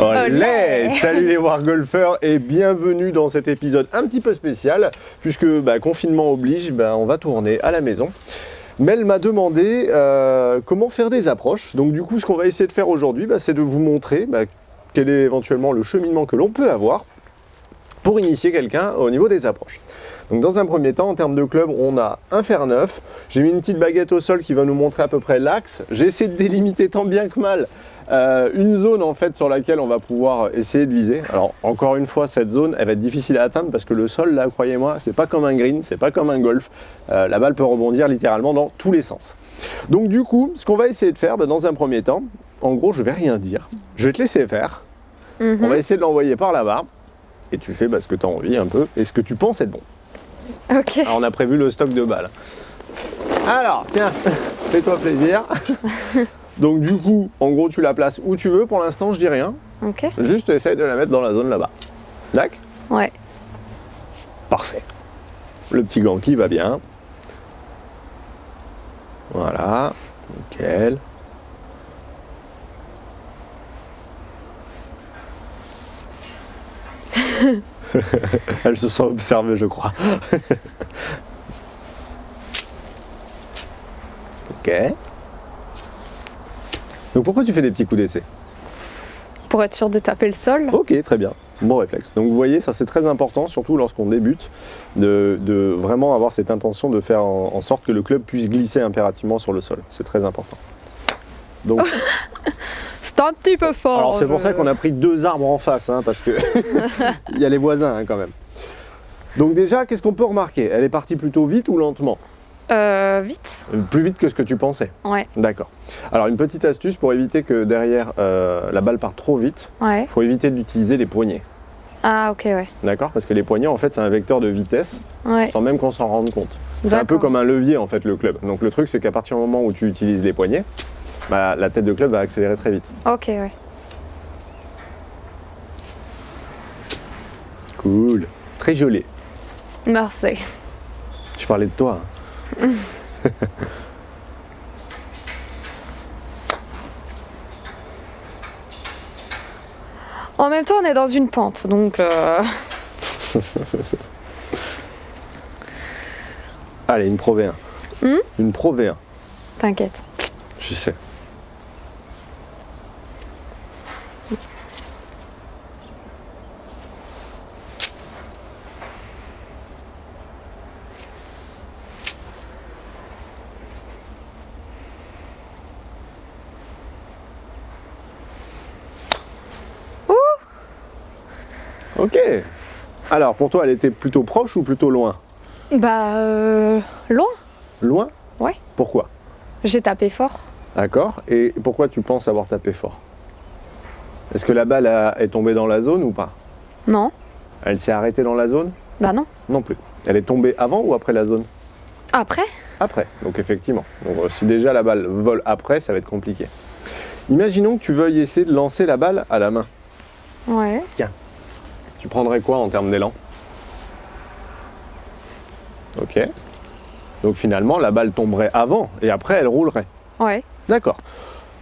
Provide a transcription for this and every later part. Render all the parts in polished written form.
Olé! Salut les wargolfers et bienvenue dans cet épisode un petit peu spécial puisque confinement oblige, on va tourner à la maison. Mel m'a demandé comment faire des approches. Donc du coup, ce qu'on va essayer de faire aujourd'hui, c'est de vous montrer quel est éventuellement le cheminement que l'on peut avoir pour initier quelqu'un au niveau des approches. Donc dans un premier temps, en termes de club, on a un fer neuf. J'ai mis une petite baguette au sol qui va nous montrer à peu près l'axe. J'ai essayé de délimiter tant bien que mal une zone en fait sur laquelle on va pouvoir essayer de viser. Alors encore une fois, cette zone, elle va être difficile à atteindre parce que le sol, là, croyez-moi, c'est pas comme un green, c'est pas comme un golf. La balle peut rebondir littéralement dans tous les sens. Donc du coup, ce qu'on va essayer de faire, dans un premier temps, en gros, je vais rien dire. Je vais te laisser faire. On va essayer de l'envoyer par là-bas. Et tu fais ce que tu as envie un peu et ce que tu penses être bon. Ok. Alors, on a prévu le stock de balles. Alors, tiens, fais-toi plaisir. Donc du coup, en gros, tu la places où tu veux. Pour l'instant, je dis rien. Ok. Juste essaye de la mettre dans la zone là-bas. D'accord ? Ouais. Parfait. Le petit gant qui va bien. Voilà. Nickel. Elle se sent observée, je crois. Ok. Donc pourquoi tu fais des petits coups d'essai? Pour être sûr de taper le sol. Ok, très bien. Bon réflexe. Donc vous voyez, ça c'est très important, surtout lorsqu'on débute, de vraiment avoir cette intention de faire en sorte que le club puisse glisser impérativement sur le sol. C'est très important. Donc, c'est un petit peu fort. alors c'est pour ça qu'on a pris 2 arbres en face, parce que il y a les voisins quand même. Donc déjà, qu'est-ce qu'on peut remarquer? Elle est partie plutôt vite ou lentement? Vite. Plus vite que ce que tu pensais? Ouais. D'accord. Alors une petite astuce pour éviter que derrière la balle parte trop vite, Ouais. il faut éviter d'utiliser les poignets. Ah ok, ouais. D'accord? Parce que les poignets, en fait, c'est un vecteur de vitesse, Ouais. sans même qu'on s'en rende compte. C'est un peu comme un levier, en fait, le club. Donc le truc, c'est qu'à partir du moment où tu utilises les poignets, la tête de club va accélérer très vite. Ok, ouais. Cool. Très joli. Merci. Je parlais de toi. En même temps, on est dans une pente, donc... Allez, une Pro V1. Une Pro V1. T'inquiète. Je sais. Ok. Alors, pour toi, elle était plutôt proche ou plutôt loin? Loin. Loin? Ouais. Pourquoi? J'ai tapé fort. D'accord. Et pourquoi tu penses avoir tapé fort? Est-ce que la balle est tombée dans la zone ou pas? Non. Elle s'est arrêtée dans la zone? Bah non. Non plus. Elle est tombée avant ou après la zone? Après? Après. Donc effectivement. Donc, si déjà la balle vole après, ça va être compliqué. Imaginons que tu veuilles essayer de lancer la balle à la main. Ouais. Tu prendrais quoi en termes d'élan? Ok. Donc finalement, la balle tomberait avant et après, elle roulerait. Ouais. D'accord.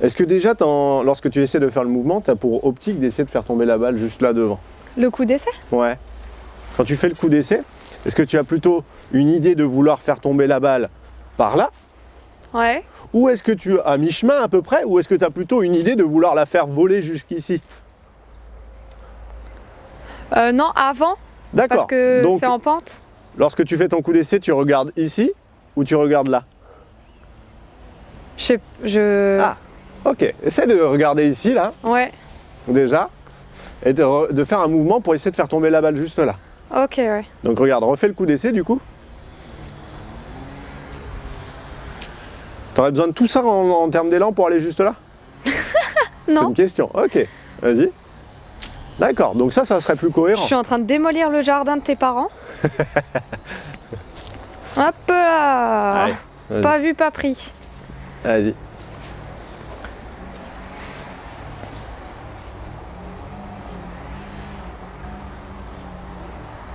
Est-ce que déjà, lorsque tu essaies de faire le mouvement, tu as pour optique d'essayer de faire tomber la balle juste là devant? Le coup d'essai? Ouais. Quand tu fais le coup d'essai, est-ce que tu as plutôt une idée de vouloir faire tomber la balle par là? Ouais. Ou est-ce que tu as mi-chemin à peu près? Ou est-ce que tu as plutôt une idée de vouloir la faire voler jusqu'ici? Non, avant. D'accord. Parce que Donc, c'est en pente. lorsque tu fais ton coup d'essai, tu regardes ici ou tu regardes là? Ah. Ok. Essaie de regarder ici, là, Ouais. déjà, et de faire un mouvement pour essayer de faire tomber la balle juste là. Ok, ouais. Donc regarde, refais le coup d'essai du coup. T'aurais besoin de tout ça en termes d'élan pour aller juste là? C'est Non. une question. Ok, vas-y. D'accord, donc ça serait plus Je cohérent. suis en train de démolir le jardin de tes parents. Hop là. Allez, vas-y. Pas vu, pas pris. Vas-y.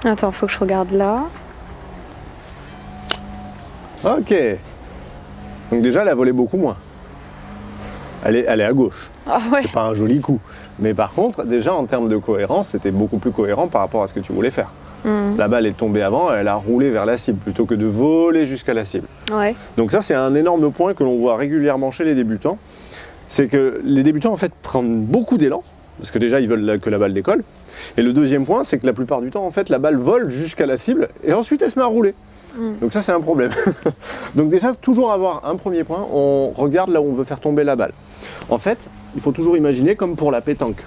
Attends, faut que je regarde là. Ok. Donc déjà, elle a volé beaucoup moins. elle est à gauche. Ah ouais. C'est pas un joli coup. Mais par contre, déjà en termes de cohérence, c'était beaucoup plus cohérent par rapport à ce que tu voulais faire. La balle est tombée avant, elle a roulé vers la cible plutôt que de voler jusqu'à la cible. Ouais. Donc ça, c'est un énorme point que l'on voit régulièrement chez les débutants. C'est que les débutants, en fait, prennent beaucoup d'élan, parce que déjà, ils veulent que la balle décolle. Et le deuxième point, c'est que la plupart du temps, en fait, la balle vole jusqu'à la cible, et ensuite, elle se met à rouler. Donc ça, c'est un problème. Donc déjà, toujours avoir un premier point, on regarde là où on veut faire tomber la balle. En fait, il faut toujours imaginer comme pour la pétanque.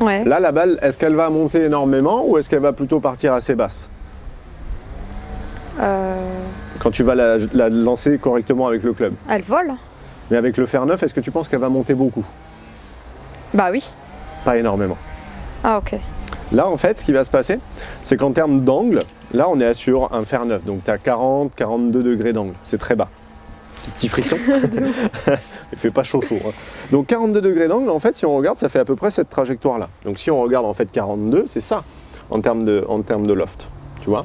Ouais. Là, la balle, est-ce qu'elle va monter énormément ou est-ce qu'elle va plutôt partir assez basse quand tu vas la lancer correctement avec le club? Elle vole. Mais avec le fer neuf, est-ce que tu penses qu'elle va monter beaucoup? Bah oui. Pas énormément. Ah ok. Là, en fait, ce qui va se passer, c'est qu'en termes d'angle, là, on est sur un fer neuf. Donc, tu as 40, 42 degrés d'angle. C'est très bas. Petit frisson. Il fait pas chaud. Hein. Donc, 42 degrés d'angle, en fait, si on regarde, ça fait à peu près cette trajectoire-là. Donc, si on regarde, en fait, 42, c'est ça, en termes de loft. Tu vois?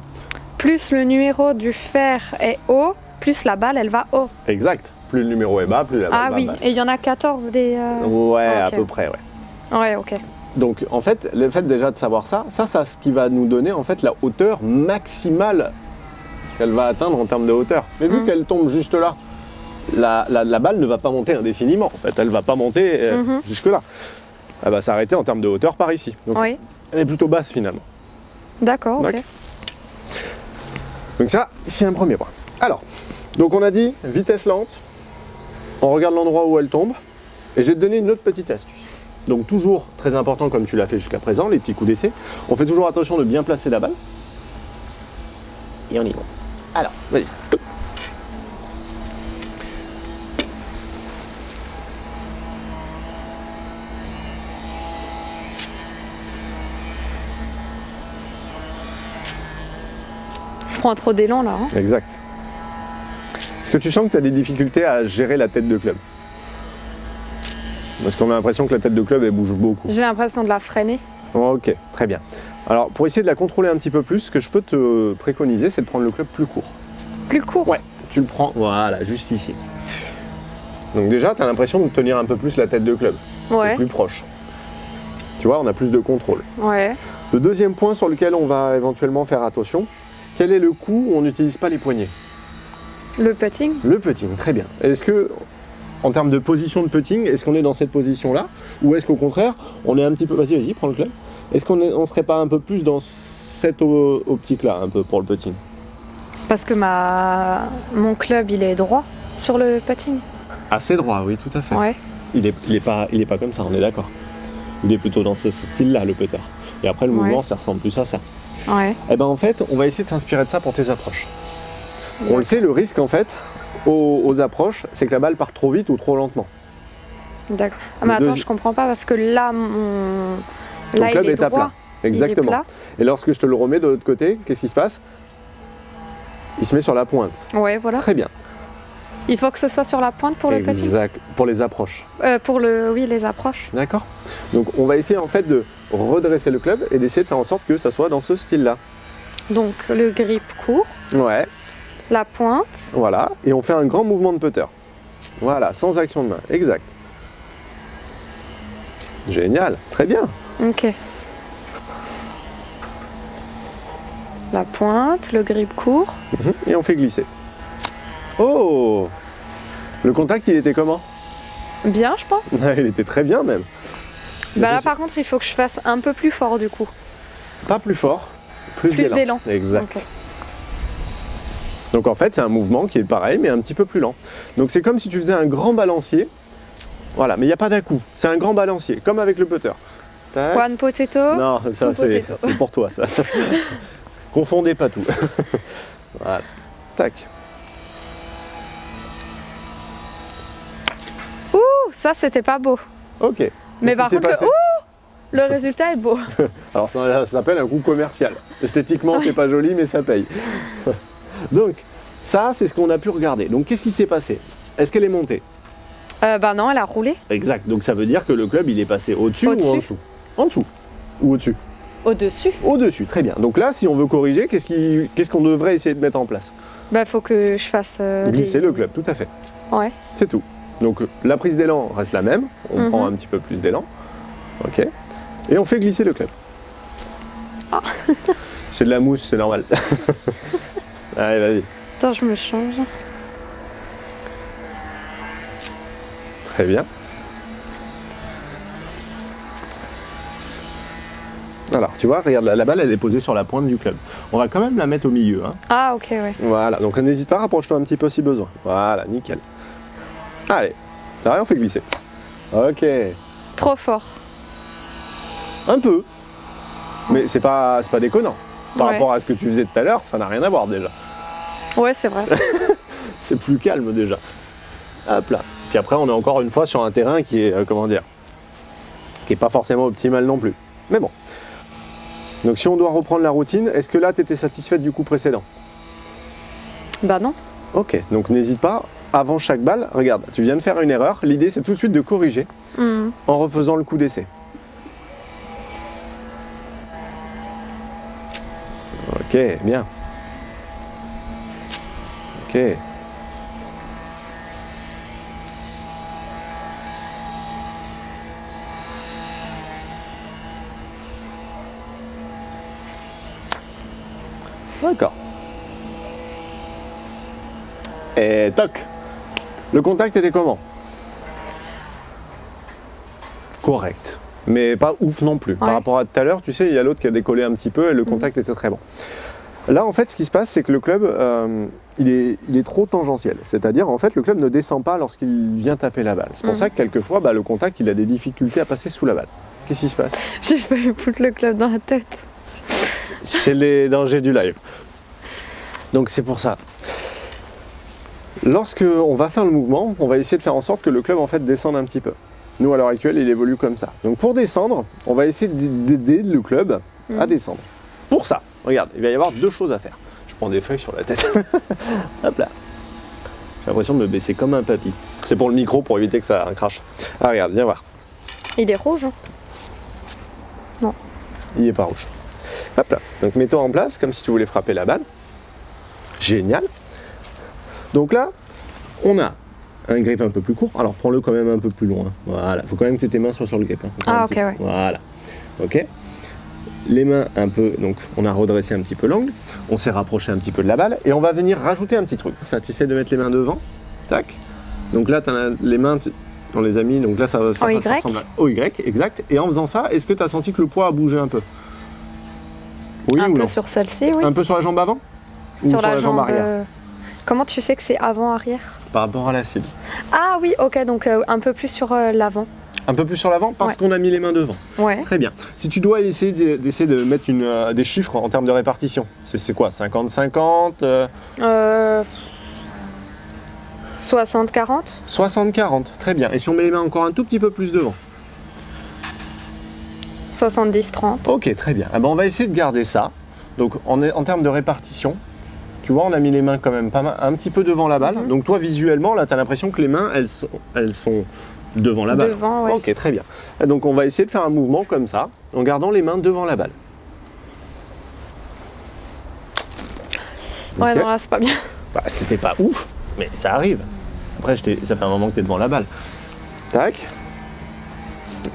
Plus le numéro du fer est haut, plus la balle, elle va haut. Exact. Plus le numéro est bas, plus la balle Ah va oui, basse. et il y en a 14 des... Ouais, Ah, à ok. peu près, ouais. Ouais, ok. Donc en fait, le fait déjà de savoir ça, c'est ce qui va nous donner en fait la hauteur maximale qu'elle va atteindre en termes de hauteur. Mais vu qu'elle tombe juste là, la balle ne va pas monter indéfiniment. En fait, elle va pas monter jusque là. Elle va s'arrêter en termes de hauteur par ici. Donc Oui. elle est plutôt basse finalement. D'accord, ok. D'accord. Donc ça, c'est un premier point. Alors, donc on a dit vitesse lente. On regarde l'endroit où elle tombe. Et je vais te donner une autre petite astuce. Donc toujours très important comme tu l'as fait jusqu'à présent, les petits coups d'essai. On fait toujours attention de bien placer la balle. Et on y va. Alors, vas-y. Je prends trop d'élan là. Hein. Exact. Est-ce que tu sens que tu as des difficultés à gérer la tête de club? Parce qu'on a l'impression que la tête de club, elle bouge beaucoup. J'ai l'impression de la freiner. Ok, très bien. Alors, pour essayer de la contrôler un petit peu plus, ce que je peux te préconiser, c'est de prendre le club plus court. Plus court. Ouais, tu le prends, voilà, juste ici. Donc déjà, tu as l'impression de tenir un peu plus la tête de club, Ouais. plus proche. Tu vois, on a plus de contrôle. Ouais. Le deuxième point sur lequel on va éventuellement faire attention, quel est le coup où on n'utilise pas les poignets? Le putting. Le putting, très bien. Est-ce que, en termes de position de putting, est-ce qu'on est dans cette position-là? Ou est-ce qu'au contraire, on est un petit peu... Vas-y, prends le club. Est-ce qu'on ne serait pas un peu plus dans cette optique-là, un peu, pour le putting? Parce que mon club, il est droit sur le putting. Assez droit, oui, tout à fait. Ouais. Il est pas comme ça, on est d'accord. Il est plutôt dans ce style-là, le putter. Et après, le Ouais. mouvement, ça ressemble plus à ça. Ouais. Eh ben, en fait, on va essayer de s'inspirer de ça pour tes approches. On le sait, le risque, en fait, aux approches, c'est que la balle parte trop vite ou trop lentement. D'accord. Ah, mais Le attends, je comprends pas parce que là, Ton là club il est est à droit. plat. Exactement. Il est plat. Et lorsque je te le remets de l'autre côté, qu'est-ce qui se passe? Il se met sur la pointe. Ouais, voilà. Très bien. Il faut que ce soit sur la pointe pour le putting. Exact. Pour les approches. Oui, les approches. D'accord. Donc on va essayer en fait de redresser le club et d'essayer de faire en sorte que ça soit dans ce style-là. Donc le grip court, Ouais. la pointe. Voilà. Et on fait un grand mouvement de putter. Voilà, sans action de main. Exact. Génial. Très bien. Ok. La pointe, le grip court. Et on fait glisser. Oh! Le contact, il était comment? Bien, je pense. Il était très bien même. Bah là, par contre, il faut que je fasse un peu plus fort du coup. Pas plus fort, plus d'élan. Exact. Ok. Donc en fait, c'est un mouvement qui est pareil, mais un petit peu plus lent. Donc c'est comme si tu faisais un grand balancier. Voilà, mais il n'y a pas d'à-coup. C'est un grand balancier, comme avec le putter. Tac. One potato. Non, ça Two c'est potato. pour toi ça. Confondez pas tout. Voilà. Tac. Ouh, ça c'était pas beau. Ok. Mais Qu'est-ce par qui s'est contre, passé le résultat est beau. Alors ça s'appelle un coup commercial. Esthétiquement, c'est pas joli, mais ça paye. Donc, ça, c'est ce qu'on a pu regarder. Donc, qu'est-ce qui s'est passé? Est-ce qu'elle est montée? Bah non, elle a roulé Exact. Donc, ça veut dire que le club, il est passé au-dessus ou en Au-dessus. dessous? En dessous. Ou au-dessus? au-dessus. Au-dessus, très bien. Donc là, si on veut corriger, qu'est-ce qu'on devrait essayer de mettre en place? Bah faut que je fasse Glisser le club, tout à fait. Ouais. C'est tout. Donc la prise d'élan reste la même, on prend un petit peu plus d'élan. Ok. Et on fait glisser le club. Ah. C'est de la mousse, c'est normal. Allez, vas-y. Attends, je me change. Très bien. Alors, tu vois, regarde, la balle, elle est posée sur la pointe du club. On va quand même la mettre au milieu. Hein. Ah, ok, ouais. Voilà, donc n'hésite pas, rapproche-toi un petit peu si besoin. Voilà, nickel. Allez, là, on fait glisser. Ok. Trop fort. Un peu. Mais c'est pas déconnant. Par Ouais. rapport à ce que tu faisais tout à l'heure, ça n'a rien à voir déjà. Ouais, c'est vrai. C'est plus calme déjà. Hop là. Puis après, on est encore une fois sur un terrain qui est, qui est pas forcément optimal non plus. Mais bon. Donc si on doit reprendre la routine, est-ce que là, tu étais satisfaite du coup précédent? Bah non. Ok, donc n'hésite pas, avant chaque balle, regarde, tu viens de faire une erreur. L'idée, c'est tout de suite de corriger en refaisant le coup d'essai. Ok, bien. Ok. D'accord. Et toc. Le contact était comment? Correct. Mais pas ouf non plus. Par Ouais. rapport à tout à l'heure, tu sais, il y a l'autre qui a décollé un petit peu et le contact était très bon. Là, en fait, ce qui se passe, c'est que le club, il est trop tangentiel. C'est-à-dire, en fait, le club ne descend pas lorsqu'il vient taper la balle. C'est pour ça que quelquefois, le contact, il a des difficultés à passer sous la balle. Qu'est-ce qui se passe? J'ai failli foutre le club dans la tête. C'est les dangers du live. Donc c'est pour ça. Lorsque on va faire le mouvement, on va essayer de faire en sorte que le club en fait descende un petit peu. Nous à l'heure actuelle, il évolue comme ça. Donc pour descendre, on va essayer d'aider le club à descendre. Pour ça, regarde, il va y avoir deux choses à faire. Je prends des feuilles sur la tête. Hop là. J'ai l'impression de me baisser comme un papy. C'est pour le micro pour éviter que ça crache. Ah regarde, viens voir. Il est rouge. Hein. Non. Il n'est pas rouge. Hop là. Donc mets-toi en place comme si tu voulais frapper la balle. Génial. Donc là, on a un grip un peu plus court. Alors prends-le quand même un peu plus loin. Voilà. Il faut quand même que tes mains soient sur le grip. Hein. Ah, ok, ouais. Voilà. Ok. Les mains un peu. Donc on a redressé un petit peu l'angle. On s'est rapproché un petit peu de la balle. Et on va venir rajouter un petit truc. Ça, tu essaies de mettre les mains devant. Tac. Donc là, tu as les mains. On les a mis. Donc là, ça ressemble à OY. Exact. Et en faisant ça, est-ce que tu as senti que le poids a bougé un peu? Oui un ou peu non? sur celle-ci, oui. Un peu sur la jambe avant? Ou Sur la jambe arrière? Comment tu sais que c'est avant-arrière? Par rapport à la cible. Ah oui, ok, donc un peu plus sur l'avant. Un peu plus sur l'avant parce Ouais. qu'on a mis les mains devant. Ouais. Très bien. Si tu dois essayer de mettre des chiffres en termes de répartition, c'est quoi? 50-50 60-40. 60-40, très bien. Et si on met les mains encore un tout petit peu plus devant? 70-30. Ok, très bien. Ah ben, on va essayer de garder ça. Donc en termes de répartition, tu vois, on a mis les mains quand même pas mal, un petit peu devant la balle. Donc toi, visuellement, là, tu as l'impression que les mains, elles sont devant la balle. Devant, ouais. Ok, très bien. Et donc on va essayer de faire un mouvement comme ça, en gardant les mains devant la balle. Ouais, Ok. non, là, c'est pas bien. Bah, c'était pas ouf, mais ça arrive. Après, ça fait un moment que tu es devant la balle. Tac.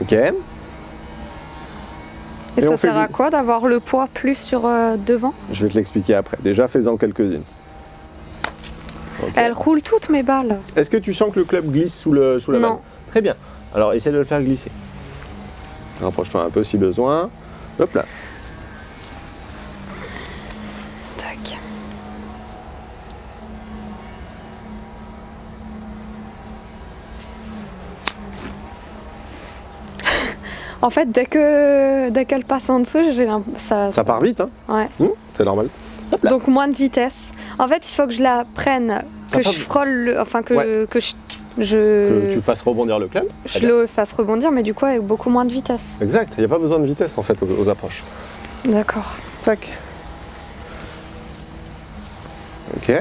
Ok. Et Et on ça fait sert à quoi d'avoir le poids plus sur devant? Je vais te l'expliquer après. Déjà, fais-en quelques-unes. Ok. Elles roulent toutes mes balles. Est-ce que tu sens que le club glisse sous la balle? Non. Très bien. Alors, essaie de le faire glisser. Rapproche-toi un peu si besoin. Hop là. Tac. En fait, dès qu'elle passe en dessous, j'ai l'impression Ça part vite, hein? Ouais. C'est normal. Hop là. Donc moins de vitesse. En fait, il faut que je la prenne, T'as que pas je de- frôle, enfin que, Ouais. que Que tu fasses rebondir le club. je le fasse rebondir, mais du coup avec beaucoup moins de vitesse. Exact. Il n'y a pas besoin de vitesse, en fait, aux approches. D'accord. Tac. Ok.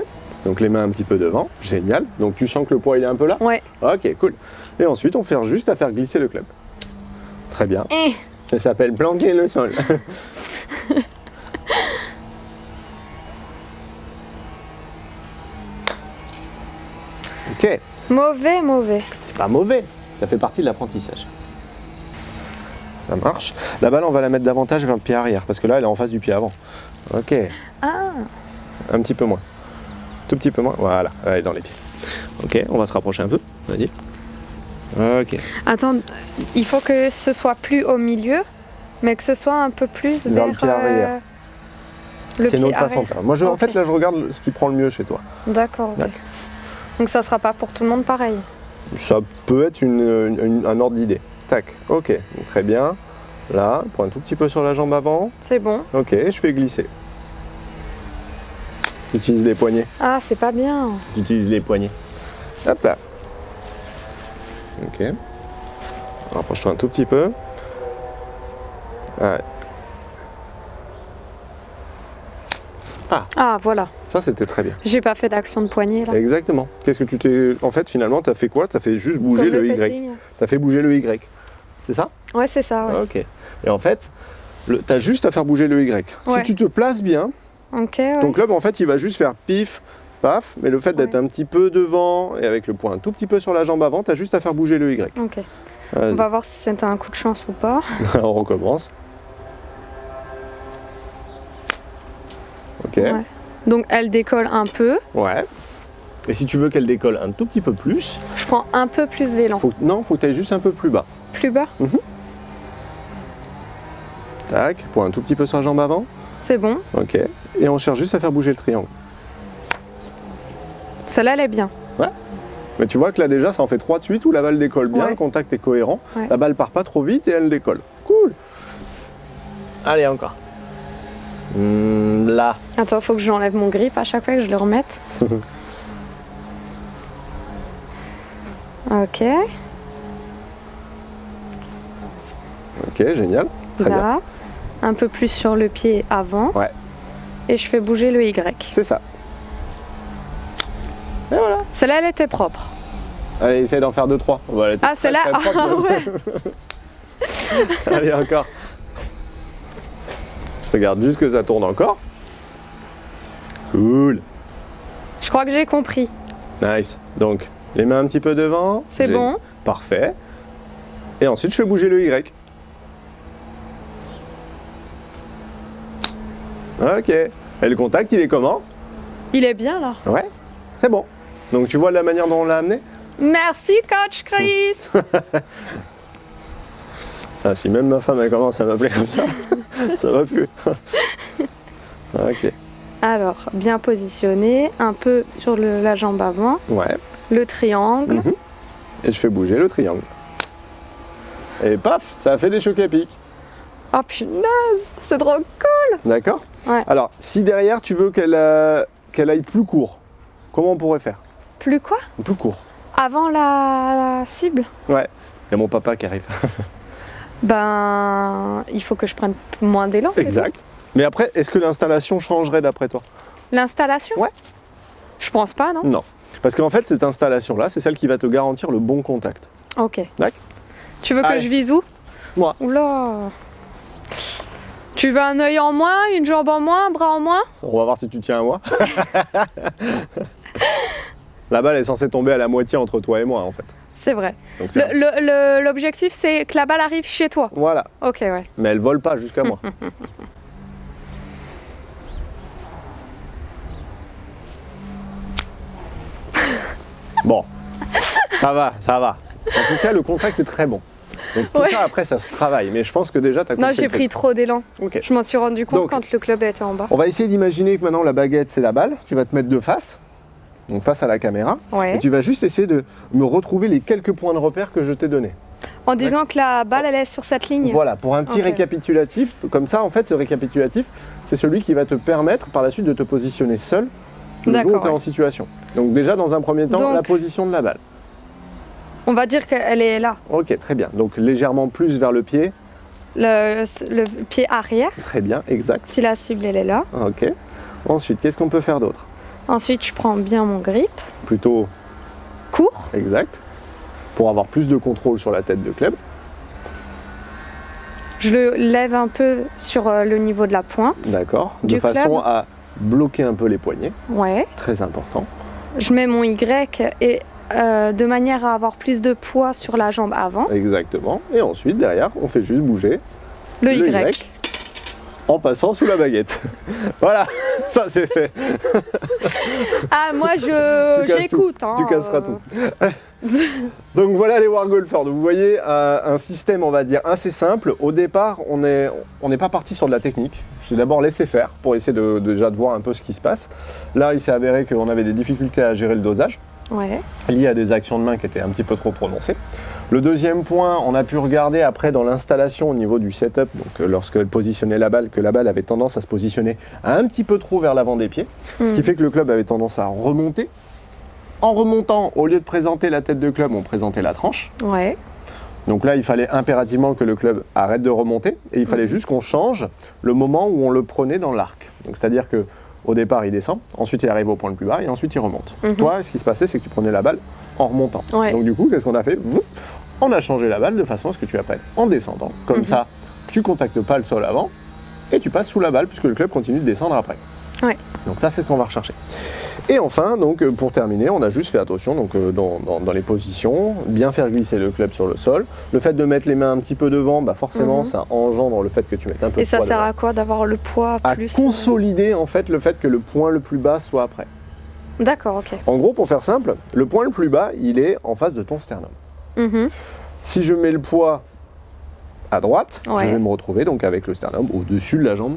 Donc les mains un petit peu devant. Génial. Donc tu sens que le poids, il est un peu là? Ouais. Ok, cool. Et ensuite, on fait juste à faire glisser le club. Très bien. Et Ça s'appelle planter le sol. Ok. Mauvais, mauvais. C'est pas mauvais, ça fait partie de l'apprentissage. Ça marche. La balle, on va la mettre davantage vers le pied arrière, parce que là, elle est en face du pied avant. Ok. Ah, Un petit peu moins. Tout petit peu moins. Voilà, elle est dans les pieds. Ok, on va se rapprocher un peu. Vas-y. Ok. attends, il faut que ce soit plus au milieu, mais que ce soit un peu plus Vers le pied arrière. le C'est pied notre façon de arrière. faire. Moi, en Ok. fait, là, je regarde ce qui prend le mieux chez toi. D'accord. Ok. D'accord. Donc ça sera pas pour tout le monde pareil. Ça peut être un ordre d'idée. Tac, ok, donc, très bien. Là, prends un tout petit peu sur la jambe avant. C'est bon. Ok, je fais glisser. Tu utilises les poignets. Ah, c'est pas bien. Tu utilises les poignets. Hop là. Ok. Rapproche-toi un tout petit peu. Ouais. Ah, voilà. Ça, c'était très bien. J'ai pas fait d'action de poignet là. Exactement. Qu'est-ce que tu t'es... En fait, finalement, tu as fait quoi? Tu as fait juste bouger Comme le Y. petting. Tu as fait bouger le Y. C'est ça? Ouais, c'est ça, ouais. Ok. Et en fait, tu as juste à faire bouger le Y. Si Ouais. tu te places bien, Ok, ouais. ton club, en fait, il va juste faire pif, paf. Mais le fait d'être Ouais. un petit peu devant et avec le poing un tout petit peu sur la jambe avant, tu as juste à faire bouger le Y. Ok. Vas-y. On va voir si c'est un coup de chance ou pas. On recommence. Ok. Ouais. Donc elle décolle un peu. Ouais. Et si tu veux qu'elle décolle un tout petit peu plus, Je prends un peu plus d'élan. faut que tu ailles juste un peu plus bas. Plus bas. Tac, poing un tout petit peu sur la jambe avant. C'est bon. Ok. Et on cherche juste à faire bouger le triangle. Celle-là, elle est bien. Mais tu vois que là déjà, ça en fait 3 de suite où la balle décolle bien, Ouais. le contact est cohérent, Ouais. la balle part pas trop vite et elle décolle. Cool. Allez, encore. Là. Attends, faut que j'enlève mon grip à chaque fois que je le remette. Ok. Ok, génial. Très bien. Là. Un peu plus sur le pied avant. Ouais. Et je fais bouger le Y. C'est ça. Et voilà. Celle-là, elle était propre. Allez, essaye d'en faire 2-3. Voilà, Ah, celle-là. Ah ouais. Allez, encore. Regarde juste que ça tourne encore. Cool. Je crois que j'ai compris. Nice. Donc, les mains un petit peu devant. C'est bon. Parfait. Et ensuite, je fais bouger le Y. Ok. Et le contact, il est comment? Il est bien là. Ouais. C'est bon. Donc, tu vois la manière dont on l'a amené? Merci, coach Chris. Ah, si même ma femme, elle commence à m'appeler comme ça, ça va plus. Ok. Alors, bien positionné, un peu sur la jambe avant, Ouais. le triangle. Mhm. Et je fais bouger le triangle. Et paf, ça a fait des chocs à pic. Oh punaise, c'est trop cool. D'accord? Ouais. Alors, si derrière tu veux qu'elle aille plus court, comment on pourrait faire? Plus quoi? Plus court. Avant la cible? Ouais. Il y a mon papa qui arrive. Ben, il faut que je prenne moins d'élan. c'est Exact. Mais après, est-ce que l'installation changerait d'après toi? tout. L'installation? Ouais. Je pense pas, non? Non. Parce qu'en fait, cette installation-là, c'est celle qui va te garantir le bon contact. Ok. D'accord? Tu veux que Allez. je vise où? Moi. Oula. Tu veux un œil en moins, une jambe en moins, un bras en moins? On va voir si tu tiens à moi. La balle est censée tomber à la moitié entre toi et moi, en fait. C'est vrai. Donc, c'est- L'objectif, c'est que la balle arrive chez toi. Voilà. Ok, ouais. Mais elle vole pas jusqu'à moi. Bon, ça va, ça va. En tout cas, le contact est très bon. Donc tout Ouais. ça, après, ça se travaille. Mais je pense que déjà, tu as compris. Non, j'ai le truc. pris trop d'élan. Ok. Je m'en suis rendu compte Donc- quand le club était en bas. On va essayer d'imaginer que maintenant, la baguette, c'est la balle. Tu vas te mettre de face, donc face à la caméra. Ouais. Et tu vas juste essayer de me retrouver les quelques points de repère que je t'ai donnés. En disant que la balle, elle est sur cette ligne. Voilà, pour un petit Ok. récapitulatif. Comme ça, en fait, ce récapitulatif, c'est celui qui va te permettre par la suite de te positionner seul le jour où D'accord, tu es en ouais. situation. Donc déjà, dans un premier temps, Donc- la position de la balle. On va dire qu'elle est là. Ok, très bien. Donc légèrement plus vers le pied. Le pied arrière, Très bien, exact. si la cible, elle est là. Ok. Ensuite, qu'est-ce qu'on peut faire d'autre? Ensuite, je prends bien mon grip. Plutôt Court. exact. Pour avoir plus de contrôle sur la tête de club. Je le lève un peu sur le niveau de la pointe. D'accord. De Du façon club. à bloquer un peu les poignets. Ouais. Très important. Je mets mon Y et de manière à avoir plus de poids sur la jambe avant. Exactement. Et ensuite, derrière, on fait juste bouger Le Y. en passant sous la baguette. Voilà, ça c'est fait. Ah, moi, Tu casses j'écoute. tout. Tu casseras tout. Donc voilà les wargolfers. Donc vous voyez un système, on va dire, assez simple. Au départ, on n'est pas parti sur de la technique. J'ai d'abord laissé faire pour essayer déjà de voir un peu ce qui se passe. Là, il s'est avéré qu'on avait des difficultés à gérer le dosage, Ouais. liées à des actions de main qui étaient un petit peu trop prononcées. Le deuxième point, on a pu regarder après dans l'installation au niveau du setup, donc lorsque positionnait la balle, que la balle avait tendance à se positionner un petit peu trop vers l'avant des pieds, ce qui fait que le club avait tendance à remonter. En remontant, au lieu de présenter la tête de club, on présentait la tranche. Ouais. Donc là, il fallait impérativement que le club arrête de remonter et il fallait juste qu'on change le moment où on le prenait dans l'arc. Donc c'est-à-dire que au départ, il descend, ensuite il arrive au point le plus bas et ensuite il remonte. Toi, ce qui se passait, c'est que tu prenais la balle en remontant. Ouais. Donc du coup, qu'est-ce qu'on a fait? On a changé la balle de façon à ce que tu la prennes en descendant. Comme ça, tu contactes pas le sol avant et tu passes sous la balle puisque le club continue de descendre après. Ouais. Donc ça, c'est ce qu'on va rechercher. Et enfin, donc, pour terminer, on a juste fait attention donc, dans les positions, bien faire glisser le club sur le sol. Le fait de mettre les mains un petit peu devant, bah forcément, ça engendre le fait que tu mettes un peu Et de ça poids sert devant. à quoi d'avoir le poids À plus consolider en fait le fait que le point le plus bas soit après. D'accord, ok. En gros, pour faire simple, le point le plus bas, il est en face de ton sternum. Mhm. Si je mets le poids à droite, Ouais. je vais me retrouver donc avec le sternum au-dessus de la jambe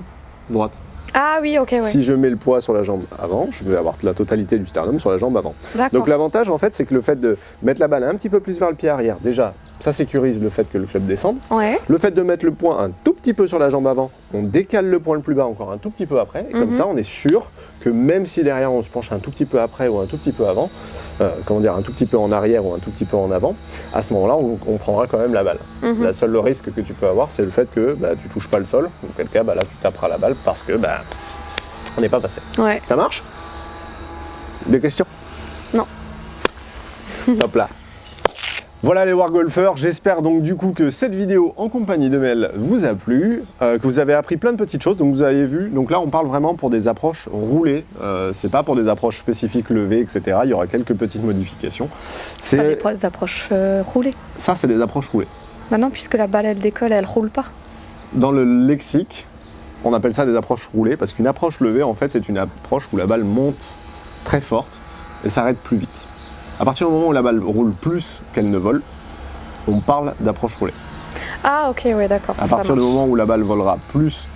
droite. Ah oui, ok, ouais. Si je mets le poids sur la jambe avant, je vais avoir la totalité du sternum sur la jambe avant. D'accord. Donc l'avantage en fait, c'est que le fait de mettre la balle un petit peu plus vers le pied arrière, déjà, ça sécurise le fait que le club descende. Ouais. Le fait de mettre le point un tout petit peu sur la jambe avant, on décale le point le plus bas encore un tout petit peu après. Et comme ça, on est sûr que même si derrière on se penche un tout petit peu après ou un tout petit peu avant, un tout petit peu en arrière ou un tout petit peu en avant, à ce moment-là, on prendra quand même la balle. Le seul risque que tu peux avoir, c'est le fait que tu touches pas le sol. Dans quel cas, là, tu taperas la balle parce que on n'est pas passé. Ouais. Ça marche? Des questions? Non. Hop là. Voilà les wargolfers, j'espère donc du coup que cette vidéo en compagnie de Mel vous a plu, que vous avez appris plein de petites choses, donc vous avez vu, donc là on parle vraiment pour des approches roulées, c'est pas pour des approches spécifiques levées, etc. Il y aura quelques petites modifications. Pas des approches roulées. Ça c'est des approches roulées. Bah non, puisque la balle elle décolle, elle roule pas. Dans le lexique, on appelle ça des approches roulées, parce qu'une approche levée en fait c'est une approche où la balle monte très forte et s'arrête plus vite. À partir du moment où la balle roule plus qu'elle ne vole, on parle d'approche roulée. Ah ok, ouais, d'accord. À partir du moment où la balle volera plus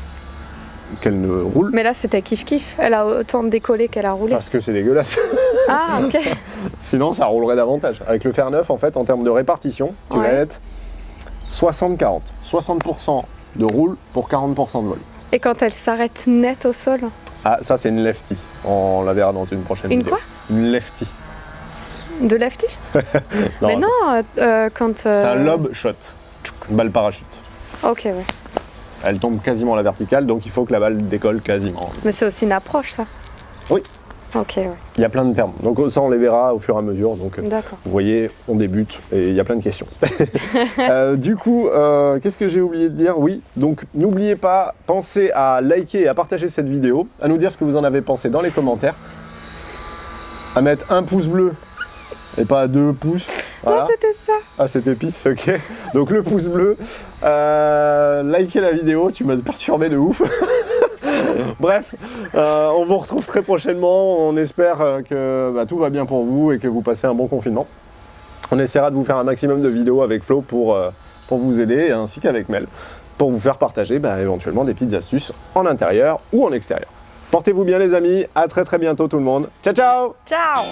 qu'elle ne roule, Mais là c'était kiff-kiff, elle a autant décollé qu'elle a roulé. parce que c'est dégueulasse, Ah ok. sinon ça roulerait davantage. Avec le fer neuf, en fait, en termes de répartition, tu vas Ouais. être 60-40. 60% de roule pour 40% de vol. Et quand elle s'arrête net au sol? Ah, ça c'est une lefty. On la verra dans une prochaine Une vidéo. quoi? Une lefty. De lefty? Mais non, quand... C'est un lob shot. Une balle parachute. Ok, ouais. Elle tombe quasiment à la verticale, donc il faut que la balle décolle quasiment. Mais c'est aussi une approche, ça? Oui. Ok, ouais. Il y a plein de termes. Donc ça, on les verra au fur et à mesure. Donc D'accord. vous voyez, on débute et il y a plein de questions. Du coup, qu'est-ce que j'ai oublié de dire? Oui, donc n'oubliez pas, pensez à liker et à partager cette vidéo, à nous dire ce que vous en avez pensé dans les commentaires, à mettre un pouce bleu et pas 2 pouces. Voilà. Ah, c'était ça. Ah, c'était pisse, ok. Donc le pouce bleu, likez la vidéo, tu m'as perturbé de ouf. Bref, on vous retrouve très prochainement. On espère que tout va bien pour vous et que vous passez un bon confinement. On essaiera de vous faire un maximum de vidéos avec Flo pour vous aider, ainsi qu'avec Mel, pour vous faire partager éventuellement des petites astuces en intérieur ou en extérieur. Portez-vous bien les amis, à très bientôt tout le monde. Ciao ciao. Ciao.